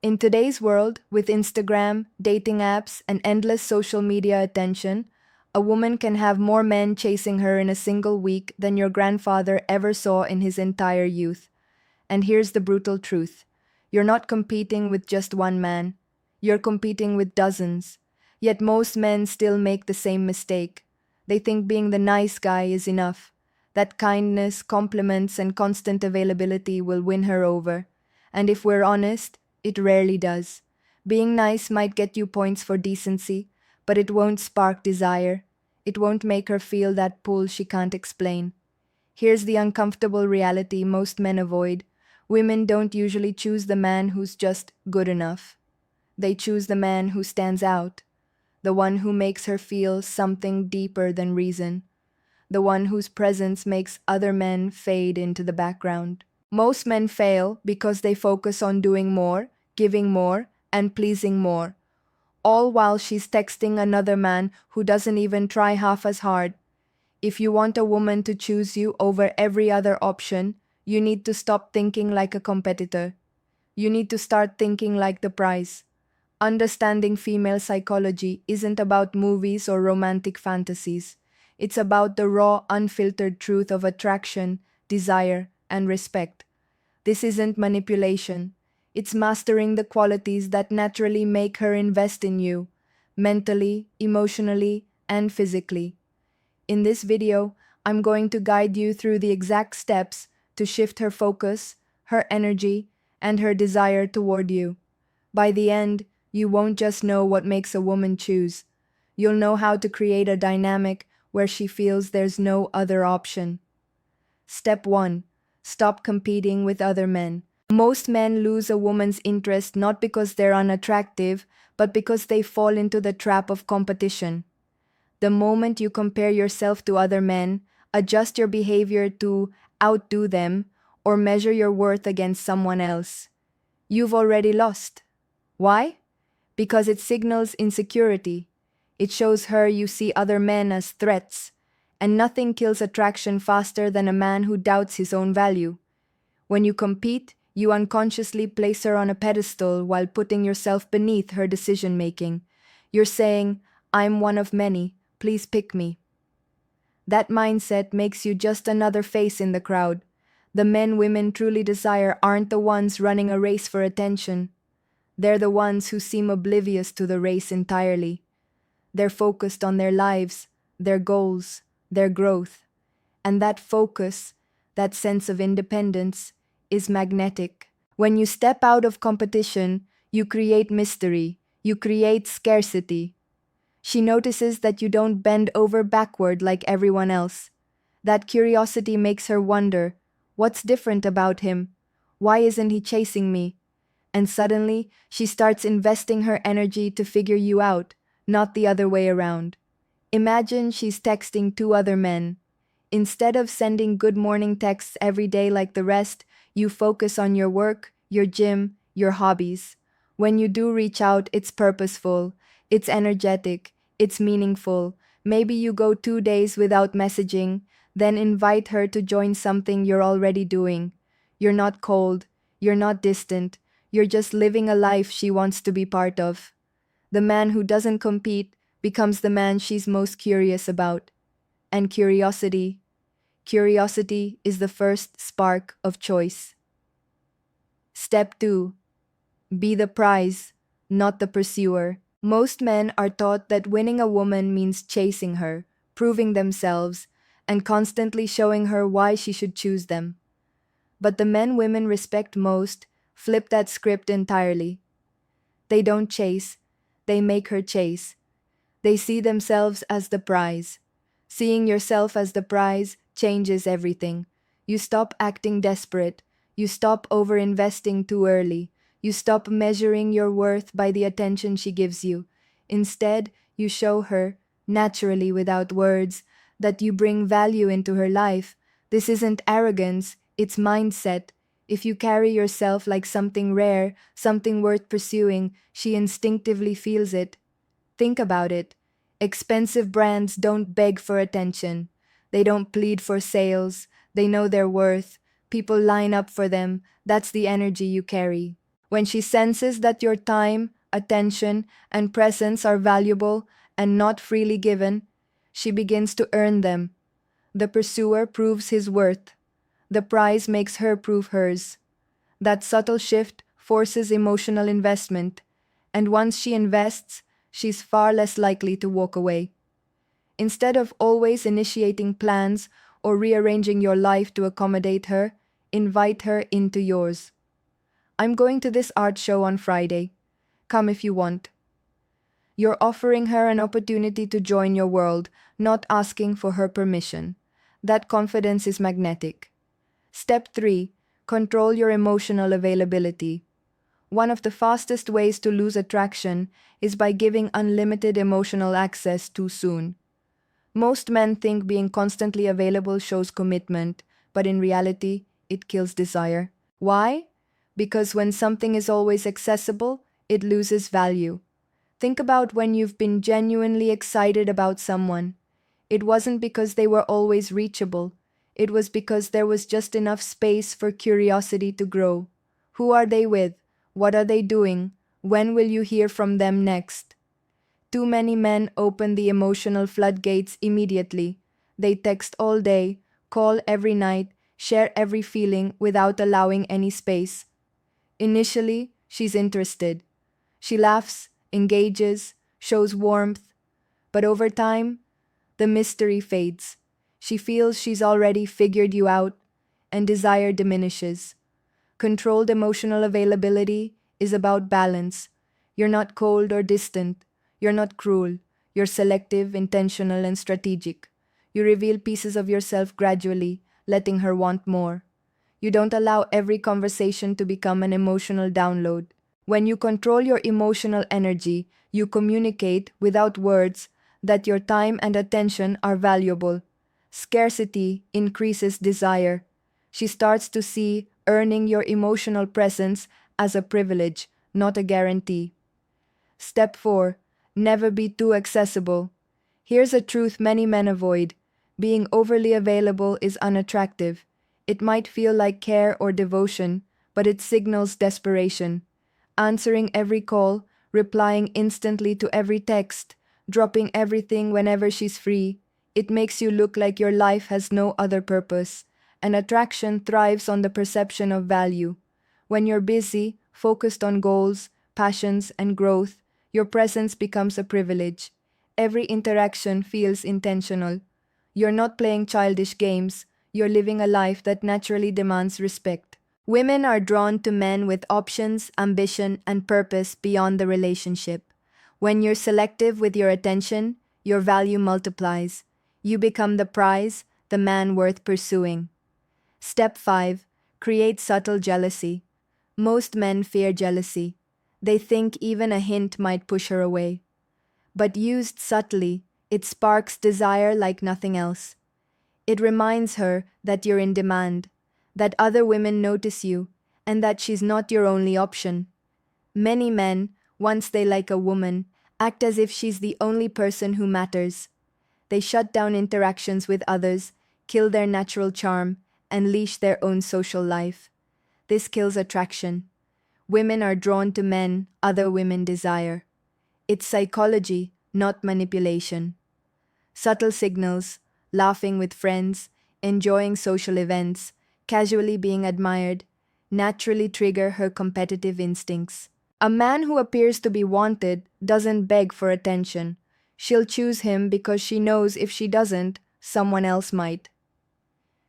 In today's world, with Instagram, dating apps, and endless social media attention, a woman can have more men chasing her in a single week than your grandfather ever saw in his entire youth. And here's the brutal truth: you're not competing with just one man, you're competing with dozens. Yet most men still make the same mistake. They think being the nice guy is enough, that kindness, compliments, and constant availability will win her over. And if we're honest, it rarely does. Being nice might get you points for decency, but it won't spark desire. It won't make her feel that pull she can't explain. Here's the uncomfortable reality most men avoid: women don't usually choose the man who's just good enough. They choose the man who stands out, the one who makes her feel something deeper than reason, the one whose presence makes other men fade into the background. Most men fail because they focus on doing more, giving more, and pleasing more, all while she's texting another man who doesn't even try half as hard. If you want a woman to choose you over every other option, you need to stop thinking like a competitor. You need to start thinking like the prize. Understanding female psychology isn't about movies or romantic fantasies. It's about the raw, unfiltered truth of attraction, desire, and respect. This isn't manipulation. It's mastering the qualities that naturally make her invest in you, mentally, emotionally, and physically. In this video, I'm going to guide you through the exact steps to shift her focus, her energy, and her desire toward you. By the end, you won't just know what makes a woman choose. You'll know how to create a dynamic where she feels there's no other option. Step 1. Stop competing with other men. Most men lose a woman's interest not because they're unattractive, but because they fall into the trap of competition. The moment you compare yourself to other men, adjust your behavior to outdo them, or measure your worth against someone else, you've already lost. Why? Because it signals insecurity. It shows her you see other men as threats, and nothing kills attraction faster than a man who doubts his own value. When you compete, you unconsciously place her on a pedestal while putting yourself beneath her decision making. You're saying, "I'm one of many, please pick me." That mindset makes you just another face in the crowd. The men women truly desire aren't the ones running a race for attention. They're the ones who seem oblivious to the race entirely. They're focused on their lives, their goals, their growth. And that focus, that sense of independence, is magnetic. When you step out of competition, you create mystery, you create scarcity. She notices that you don't bend over backward like everyone else. That curiosity makes her wonder, what's different about him? Why isn't he chasing me? And suddenly, she starts investing her energy to figure you out, not the other way around. Imagine she's texting two other men. Instead of sending good morning texts every day like the rest, you focus on your work, your gym, your hobbies. When you do reach out, it's purposeful, it's energetic, it's meaningful. Maybe you go 2 days without messaging, then invite her to join something you're already doing. You're not cold, you're not distant, you're just living a life she wants to be part of. The man who doesn't compete becomes the man she's most curious about. And curiosity is the first spark of choice. Step 2. Be the prize, not the pursuer. Most men are taught that winning a woman means chasing her, proving themselves, and constantly showing her why she should choose them. But the men women respect most flip that script entirely. They don't chase, they make her chase. They see themselves as the prize. Seeing yourself as the prize changes everything. You stop acting desperate. You stop over-investing too early. You stop measuring your worth by the attention she gives you. Instead, you show her, naturally without words, that you bring value into her life. This isn't arrogance, it's mindset. If you carry yourself like something rare, something worth pursuing, she instinctively feels it. Think about it. Expensive brands don't beg for attention. They don't plead for sales. They know their worth. People line up for them. That's the energy you carry. When she senses that your time, attention, and presence are valuable and not freely given, she begins to earn them. The pursuer proves his worth. The prize makes her prove hers. That subtle shift forces emotional investment, and once she invests, she's far less likely to walk away. Instead of always initiating plans or rearranging your life to accommodate her, invite her into yours. I'm going to this art show on Friday. Come if you want. You're offering her an opportunity to join your world, not asking for her permission. That confidence is magnetic. Step 3. Control your emotional availability. One of the fastest ways to lose attraction is by giving unlimited emotional access too soon. Most men think being constantly available shows commitment, but in reality, it kills desire. Why? Because when something is always accessible, it loses value. Think about when you've been genuinely excited about someone. It wasn't because they were always reachable. It was because there was just enough space for curiosity to grow. Who are they with? What are they doing? When will you hear from them next? Too many men open the emotional floodgates immediately. They text all day, call every night, share every feeling without allowing any space. Initially, she's interested. She laughs, engages, shows warmth. But over time, the mystery fades. She feels she's already figured you out, and desire diminishes. Controlled emotional availability is about balance. You're not cold or distant. You're not cruel. You're selective, intentional, and strategic. You reveal pieces of yourself gradually, letting her want more. You don't allow every conversation to become an emotional download. When you control your emotional energy, you communicate without words that your time and attention are valuable. Scarcity increases desire. She starts to see earning your emotional presence as a privilege, not a guarantee. Step 4. Never be too accessible. Here's a truth many men avoid. Being overly available is unattractive. It might feel like care or devotion, but it signals desperation. Answering every call, replying instantly to every text, dropping everything whenever she's free, it makes you look like your life has no other purpose. And attraction thrives on the perception of value. When you're busy, focused on goals, passions, and growth, your presence becomes a privilege. Every interaction feels intentional. You're not playing childish games, you're living a life that naturally demands respect. Women are drawn to men with options, ambition, and purpose beyond the relationship. When you're selective with your attention, your value multiplies. You become the prize, the man worth pursuing. Step 5. Create subtle jealousy. Most men fear jealousy. They think even a hint might push her away. But used subtly, it sparks desire like nothing else. It reminds her that you're in demand, that other women notice you, and that she's not your only option. Many men, once they like a woman, act as if she's the only person who matters. They shut down interactions with others, kill their natural charm, and leash their own social life. This kills attraction. Women are drawn to men other women desire. It's psychology, not manipulation. Subtle signals, laughing with friends, enjoying social events, casually being admired, naturally trigger her competitive instincts. A man who appears to be wanted doesn't beg for attention. She'll choose him because she knows if she doesn't, someone else might.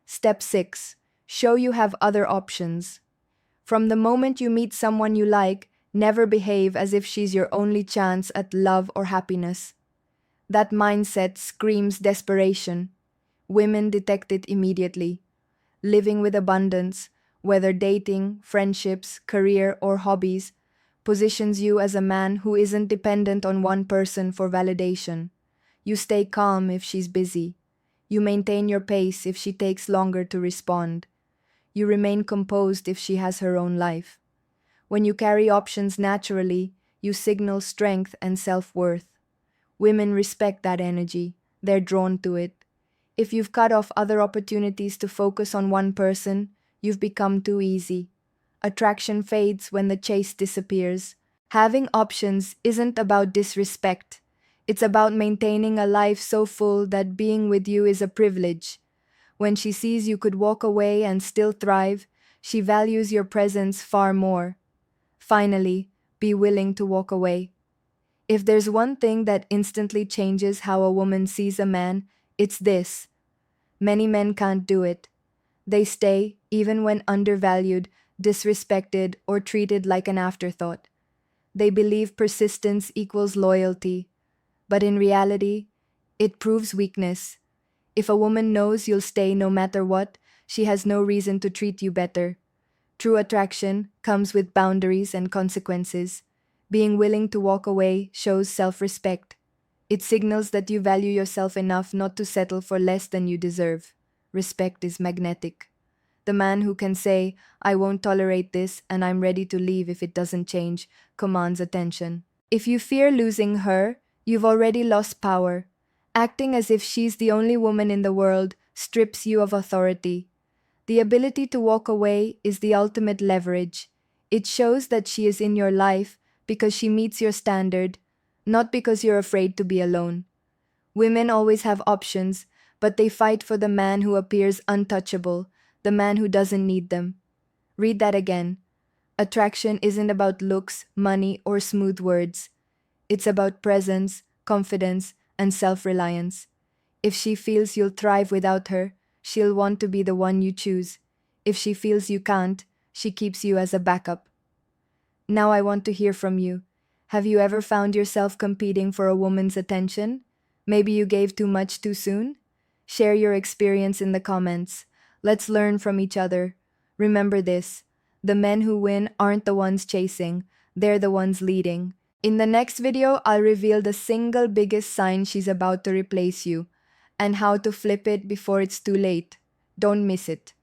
Step 6. Show you have other options. From the moment you meet someone you like, never behave as if she's your only chance at love or happiness. That mindset screams desperation. Women detect it immediately. Living with abundance, whether dating, friendships, career, or hobbies, positions you as a man who isn't dependent on one person for validation. You stay calm if she's busy. You maintain your pace if she takes longer to respond. You remain composed if she has her own life. When you carry options naturally, you signal strength and self-worth. Women respect that energy. They're drawn to it. If you've cut off other opportunities to focus on one person, you've become too easy. Attraction fades when the chase disappears. Having options isn't about disrespect. It's about maintaining a life so full that being with you is a privilege. When she sees you could walk away and still thrive, she values your presence far more. Finally, be willing to walk away. If there's one thing that instantly changes how a woman sees a man, it's this. Many men can't do it. They stay even when undervalued, disrespected, or treated like an afterthought. They believe persistence equals loyalty, but in reality, it proves weakness. If a woman knows you'll stay no matter what, she has no reason to treat you better. True attraction comes with boundaries and consequences. Being willing to walk away shows self respect. It signals that you value yourself enough not to settle for less than you deserve. Respect is magnetic. The man who can say, I won't tolerate this and I'm ready to leave if it doesn't change, commands attention. If you fear losing her, you've already lost power. Acting as if she's the only woman in the world strips you of authority. The ability to walk away is the ultimate leverage. It shows that she is in your life because she meets your standard, not because you're afraid to be alone. Women always have options, but they fight for the man who appears untouchable, the man who doesn't need them. Read that again. Attraction isn't about looks, money, or smooth words. It's about presence, confidence, and self-reliance. If she feels you'll thrive without her, she'll want to be the one you choose. If she feels you can't, she keeps you as a backup. Now I want to hear from you. Have you ever found yourself competing for a woman's attention? Maybe you gave too much too soon? Share your experience in the comments. Let's learn from each other. Remember this: the men who win aren't the ones chasing, they're the ones leading. In the next video, I'll reveal the single biggest sign she's about to replace you and how to flip it before it's too late. Don't miss it.